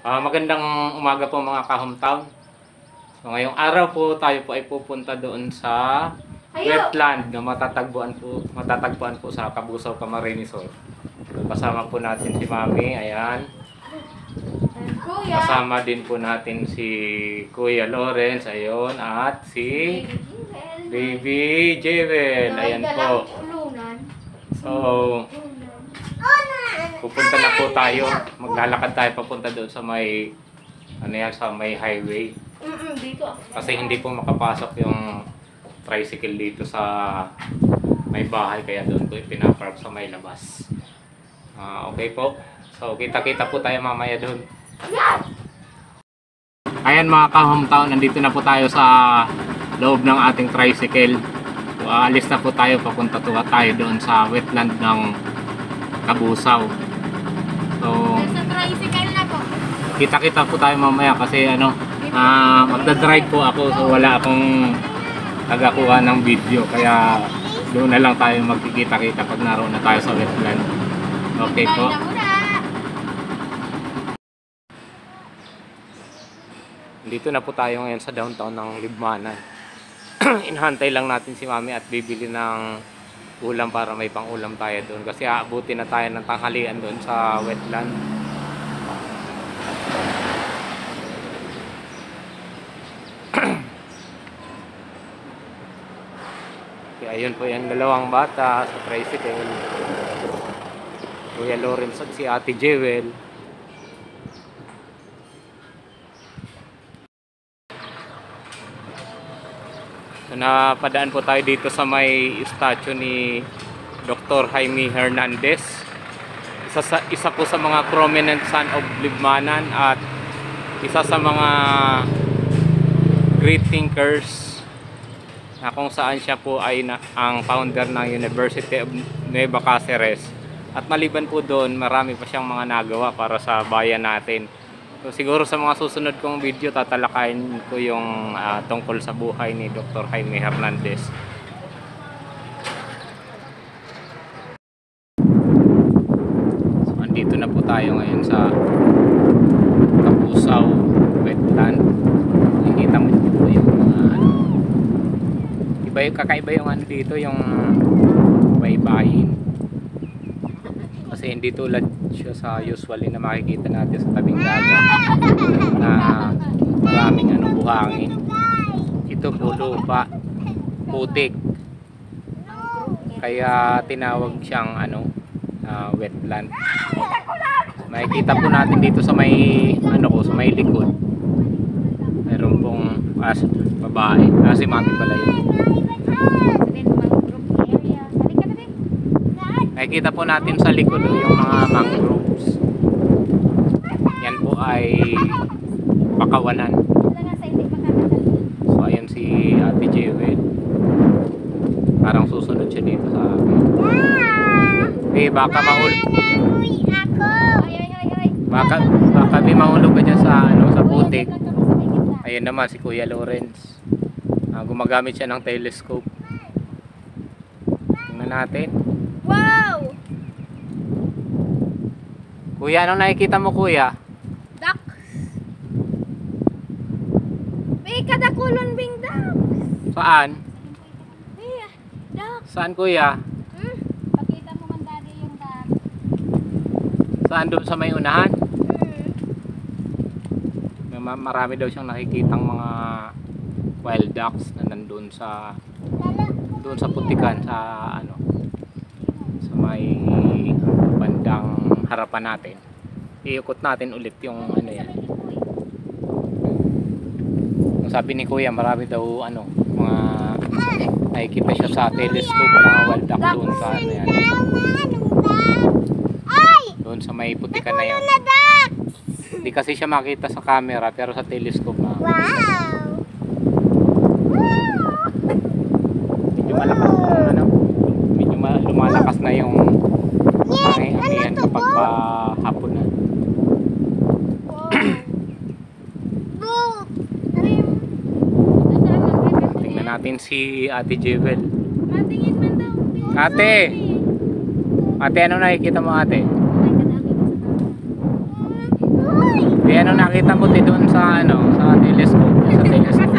Magandang umaga po mga ka-hometown. So ngayong araw po tayo po ay pupunta doon sa wetland na matatagpuan po sa Cabusao, Camarines Sur. So, kasama po natin si Mami, ayan. Kasama din po natin si Kuya Lawrence, ayun, at si Baby Jewel, ayan po. So pupunta na po tayo. Maglalakad tayo papunta doon sa may sa may highway. Kasi hindi po makapasok yung tricycle dito sa may bahay, kaya doon ko pinapark sa may labas. Okay po. So kita-kita po tayo mamaya doon. Ayan mga ka-hometown, nandito na po tayo sa loob ng ating tricycle. So, alis na po tayo, papunta tayo doon sa wetland ng Cabusao. So, tricycle na po. kita-kita po tayo mamaya kasi magdadrive po ako, so wala akong nagakuha ng video, kaya doon na lang tayo magkikita-kita pag naroon na tayo sa wetland. Okay po. Dito na po tayo ngayon sa downtown ng Libmanan. Inhantay lang natin si Mami at bibili ng ulam para may pang-ulam tayo doon, kasi aabutin na tayo ng tanghalian doon sa wetland. Kaya ayun po yung dalawang bata sa tricycle, Kuya Lawrence at si Ate Jewel. Napadaan po tayo dito sa may statue ni Dr. Jaime Hernandez, isa po sa mga prominent son of Libmanan at isa sa mga great thinkers, na kung saan siya po ay ang founder ng University of Nueva Cáceres, at maliban po doon marami pa siyang mga nagawa para sa bayan natin. So, siguro sa mga susunod kong video tatalakayin ko yung tungkol sa buhay ni Dr. Jaime Hernandez. So, andito na po tayo ngayon sa Cabusao wetland. Nakikita mo dito yung kakaiba yung dito, yung baybayin. Kasi hindi tulad siya sa usually na makikita natin sa tabing dagat na maraming buhangin. Ito po lupa, putik, kaya tinawag siyang wetland. Makikita po natin dito sa may sa may likod, meron pong babae, si Mami pala yun. Nakikita po natin sa likod yung mga mangroves. Yan po ay pakawanan. So ayan si Ate Jewel. Parang susunod siya dito sa akin. Baka mahulog. Baka may mahulog ka dyan sa putik. Ayan naman si Kuya Lawrence. Gumagamit siya ng telescope. Tingnan natin. Wow! Kuya, anong nakikita mo, Kuya? Ducks. May kadakulon bing ducks. Saan? Ducks. Saan, Kuya? Pakita mo man daddy yung ducks. Saan, doon sa may unahan? Marami daw siyang nakikitang mga wild ducks na nandun doon sa putikan, sa sa may bandang harapan natin. Iikot natin ulit yung yan. Sabi ni Kuya, marami daw mga nakikita siya sa telescope na wild duck doon sa yan. Doon sa may putikan na yan. Hindi kasi siya makita sa camera, pero sa telescope medyo lumalakas na yung hangin kapag hapon na. Tingnan natin si Ate Jewel. Ate! Ate, ano nakikita mo ate? May kadaki ba sa dagat? Di ano nakita mo doon sa ano, sa telescope, sa telescope.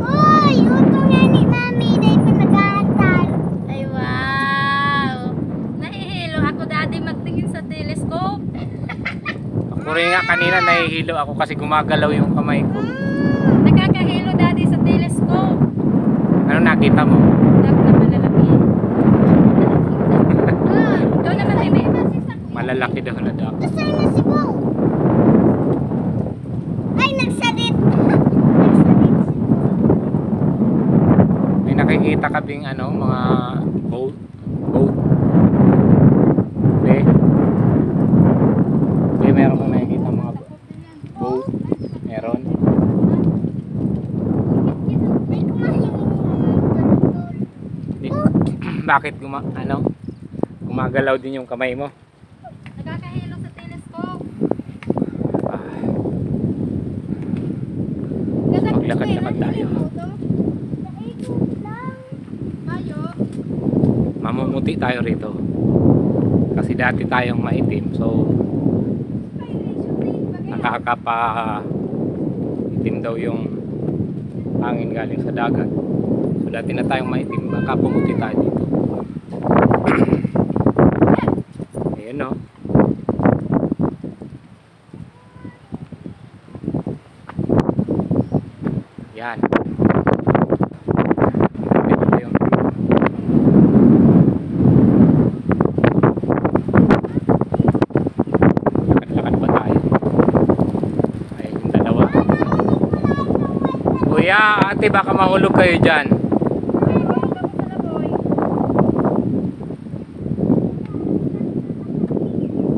Uy! Uto nga ni Mami na ito nag-aantal. Ay, wow! Nahihilo ako daddy magtingin sa telescope. Ako rin nga kanina nahihilo ako kasi gumagalaw yung kamay ko. Nakakahilo daddy sa telescope. Ano nakita mo? Duck na malalaki. Ikaw naman, Bebe. Malalaki daw na duck. Saan na si Bo? Ay, nagsalit. May nakikita kabing ano, mga boat. Okay. Okay, meron kang nakikita mga boat. Meron. Di, bakit gumagalaw din yung kamay mo? Nakakahilo sa telescope. Maglakad-lakad tayo. Ayo. Mamumuti tayo rito. Kasi dati tayong maitim. So, nakakapa itim daw yung hangin galing sa dagat. So, dati na tayong maitim. Makapumuti tayo dito. Ayan o. Yan. Ito yung lakad-lakad pa tayo. Ay, yung dalawa. Kuya, ate, baka mahulog kayo dyan.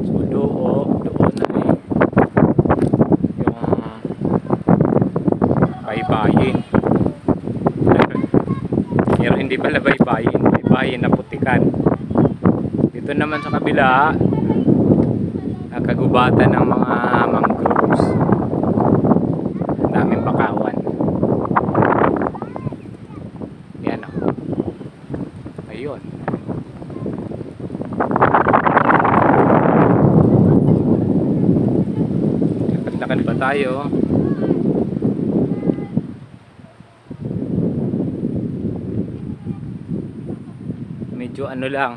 So, doon ay yung baybayin. Pero hindi pala baybayin. Baybayin na putikan. Dito naman sa kabila, kagubatan ng mga mangroves. Ang daming bakawan. Yan o. Ayun. Lakad-lakad pa tayo. Medyo ano lang,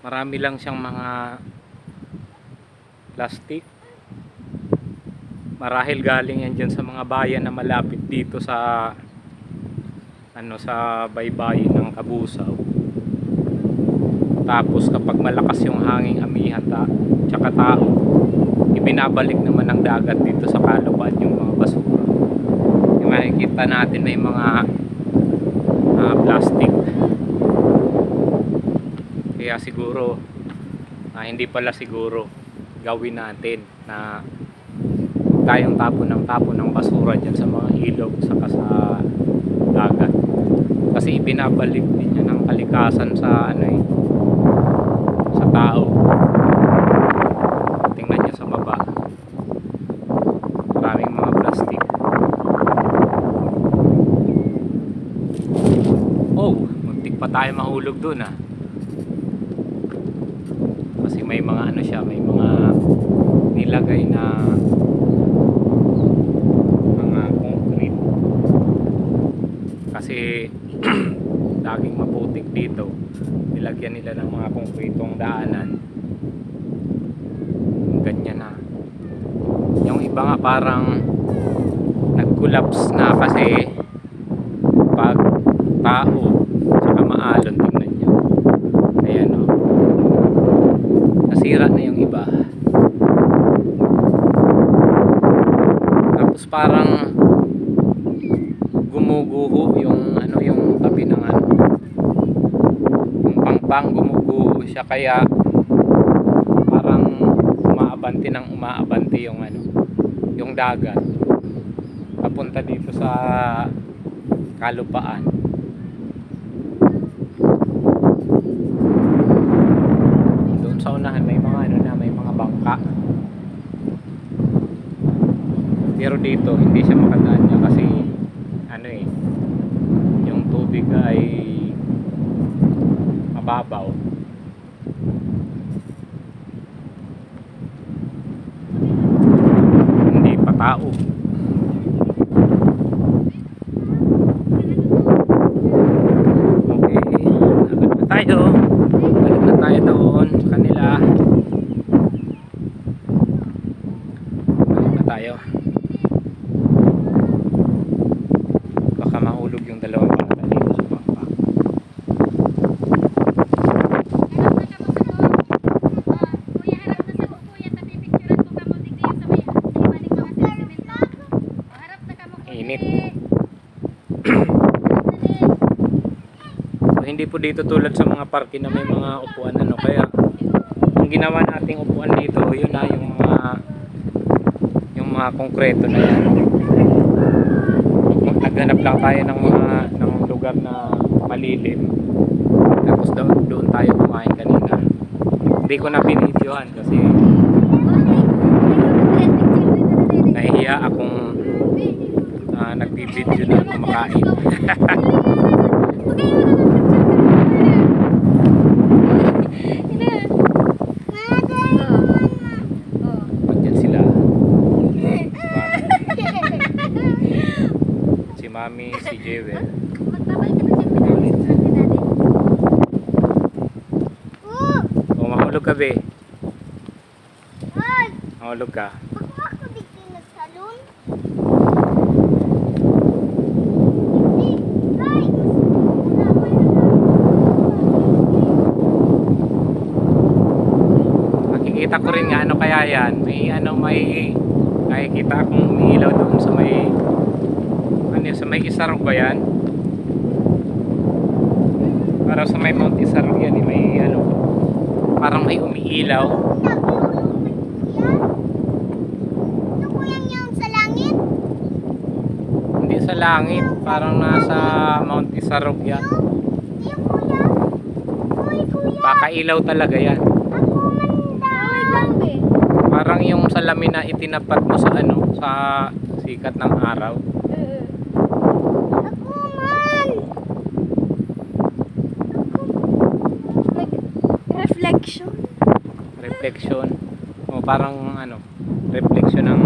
marami lang siyang mga plastic. Marahil galing yan dyan sa mga bayan na malapit dito sa ano, sa baybayin ng Kabusaw. Tapos kapag malakas yung hanging amihan tsaka tao, ibinabalik naman ng dagat dito sa kalupaan yung mga basura. Yung makikita natin may mga plastic. Kaya siguro hindi pala siguro gawin natin na tayong tapon ng basura dyan sa mga ilog saka sa dagat, kasi ibinabalik din yan ng kalikasan sa ano sa tao. Tingnan nyo sa baba, maraming mga plastic. Oh, muntik pa tayo mahulog dun kasi may mga ano siya, may mga nilagay na mga concrete kasi laging maputik dito, nilagyan nila ng mga konkretong daanan. Ganyan na. Yung iba nga parang nag-collapse na kasi pag tao saka maalon, tingnan nyo. Ayan o, nasira na yung iba. Tapos parang gumuguho yung ano, yung tabi ng ano, yung pangpang, gumuguho siya, kaya parang umaabanti yung ano, yung dagat papunta dito sa kalupaan. Doon sa unahan may mga ano na, may mga bangka. Pero dito hindi siya makadaan niya kasi ano yung tubig ay mababaw. Hindi pa tao. Okay, agad na tayo. Balik na tayo doon sa kanila. Balik na tayo. Baka mahulog yung dalawang bata dito sa bangka. Init. So, hindi po dito tulad sa mga parke na may mga upuan ano, kaya ang ginawa nating upuan dito, yun na yung mga konkreto na yan. Naghanap lang tayo ng lugar na malilim. Tapos doon tayo kumain kanina. Hindi ko na binidyohan kasi nahihiya akong nagbibidyo na kumakain. Diyan sila. Si Mami, si Jewel. O, mahulog ka be. Mahulog ka. Nakikita ko rin nga ano kaya yan. May nakikita akong umiilaw doon sa may Isarog ba yan? Para sa may Mount Isarog yan eh. May parang may umiilaw. Ito po yung sa langit? Hindi sa langit, parang nasa Mount Isarog yan. Yung kuya. Uy, kuya. Pakailaw talaga yan. Ako manda. Uy, lang eh. Parang yung salamin na itinapat mo sa sa sikat ng araw. Ako man. Reflection. Reflection. O parang reflection ng